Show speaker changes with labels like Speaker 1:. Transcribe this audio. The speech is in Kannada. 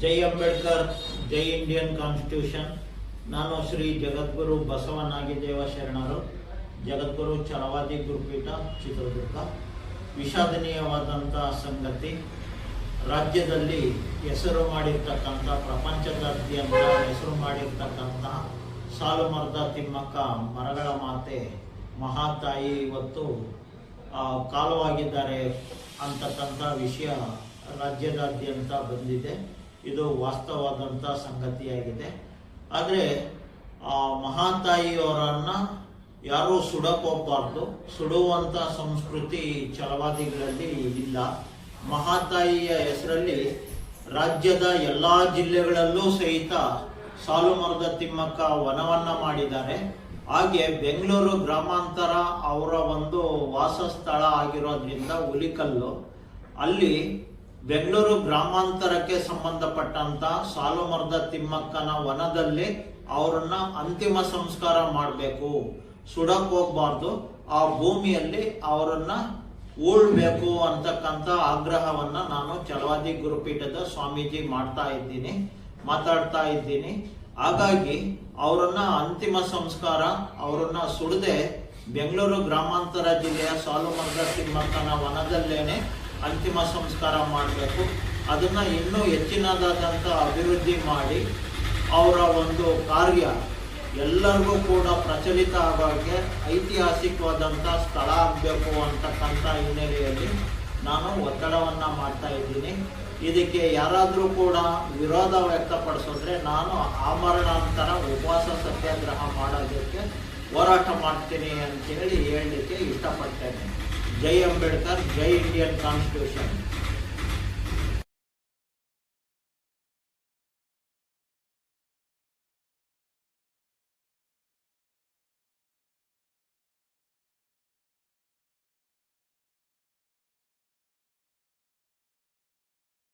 Speaker 1: ಜೈ ಅಂಬೇಡ್ಕರ್, ಜೈ ಇಂಡಿಯನ್ ಕಾನ್ಸ್ಟಿಟ್ಯೂಷನ್. ನಾನು ಶ್ರೀ ಜಗದ್ಗುರು ಬಸವನಾಗಿದೇವ ಶರಣರು, ಜಗದ್ಗುರು ಛಲವಾದಿ ಗುರುಪೀಠ, ಚಿತ್ರದುರ್ಗ. ವಿಷಾದನೀಯವಾದಂಥ ಸಂಗತಿ, ರಾಜ್ಯದಲ್ಲಿ ಹೆಸರು ಮಾಡಿರ್ತಕ್ಕಂಥ, ಪ್ರಪಂಚದಾದ್ಯಂತ ಹೆಸರು ಮಾಡಿರ್ತಕ್ಕಂಥ ಸಾಲುಮರದ ತಿಮ್ಮಕ್ಕ ಮರಗಳ ಮಾತೆ ಮಹಾತಾಯಿ ಇವತ್ತು ಕಾಲವಾಗಿದ್ದಾರೆ ಅಂತಕ್ಕಂಥ ವಿಷಯ ರಾಜ್ಯದಾದ್ಯಂತ ಬಂದಿದೆ. ಇದು ವಾಸ್ತವವಾದಂಥ ಸಂಗತಿಯಾಗಿದೆ. ಆದರೆ ಮಹಾತಾಯಿಯವರನ್ನು ಯಾರೂ ಸುಡಕೋಗಬಾರ್ದು. ಸುಡುವಂಥ ಸಂಸ್ಕೃತಿ ಛಲವಾದಿಗಳಲ್ಲಿ ಇಲ್ಲ. ಮಹಾತಾಯಿಯ ಹೆಸರಲ್ಲಿ ರಾಜ್ಯದ ಎಲ್ಲ ಜಿಲ್ಲೆಗಳಲ್ಲೂ ಸಹಿತ ಸಾಲುಮರದ ತಿಮ್ಮಕ್ಕ ವನವನ್ನು ಮಾಡಿದ್ದಾರೆ. ಹಾಗೆ ಬೆಂಗಳೂರು ಗ್ರಾಮಾಂತರ ಅವರ ಒಂದು ವಾಸಸ್ಥಳ ಆಗಿರೋದ್ರಿಂದ ಹುಲಿಕಲ್ಲು, ಅಲ್ಲಿ ಬೆಂಗಳೂರು ಗ್ರಾಮಾಂತರಕ್ಕೆ ಸಂಬಂಧಪಟ್ಟಂತ ಸಾಲುಮರದ ತಿಮ್ಮಕ್ಕನ ವನದಲ್ಲಿ ಅವರನ್ನ ಅಂತಿಮ ಸಂಸ್ಕಾರ ಮಾಡಬೇಕು, ಸುಡಕ್ ಹೋಗ್ಬಾರ್ದು, ಆ ಭೂಮಿಯಲ್ಲಿ ಅವರನ್ನ ಉಳ್ಬೇಕು ಅಂತಕ್ಕಂಥ ಆಗ್ರಹವನ್ನ ನಾನು ಛಲವಾದಿ ಗುರುಪೀಠದ ಸ್ವಾಮೀಜಿ ಮಾತಾಡ್ತಾ ಇದ್ದೀನಿ. ಹಾಗಾಗಿ ಅವರನ್ನ ಅಂತಿಮ ಸಂಸ್ಕಾರ, ಅವರನ್ನ ಸುಡದೆ ಬೆಂಗಳೂರು ಗ್ರಾಮಾಂತರ ಜಿಲ್ಲೆಯ ಸಾಲುಮರದ ತಿಮ್ಮಕ್ಕನ ವನದಲ್ಲೇನೆ ಅಂತಿಮ ಸಂಸ್ಕಾರ ಮಾಡಬೇಕು. ಅದನ್ನ ಇನ್ನೂ ಹೆಚ್ಚಿನದಾದಂಥ ಅಭಿವೃದ್ಧಿ ಮಾಡಿ ಅವರ ಒಂದು ಕಾರ್ಯ ಎಲ್ಲರಿಗೂ ಕೂಡ ಪ್ರಚಲಿತ ಆಗೋಕ್ಕೆ ಐತಿಹಾಸಿಕವಾದಂಥ ಸ್ಥಳ ಆಗಬೇಕು ಅಂತಕ್ಕಂಥ ಹಿನ್ನೆಲೆಯಲ್ಲಿ ನಾನು ಒತ್ತಡವನ್ನು ಮಾಡ್ತಾ ಇದ್ದೀನಿ. ಇದಕ್ಕೆ ಯಾರಾದರೂ ಕೂಡ ವಿರೋಧ ವ್ಯಕ್ತಪಡಿಸಿದ್ರೆ ನಾನು ಆಮರಣಾಂತರ ಉಪವಾಸ ಸತ್ಯಾಗ್ರಹ ಮಾಡೋದಕ್ಕೆ ಹೋರಾಟ ಮಾಡ್ತೀನಿ ಅಂತೇಳಿ ಹೇಳಲಿಕ್ಕೆ ಇಷ್ಟಪಡ್ತೇನೆ. ಜೈ ಅಂಬೇಡ್ಕರ್, ಜೈ ಇಂಡಿಯನ್ ಕಾನ್ಸ್ಟಿಟ್ಯೂಷನ್.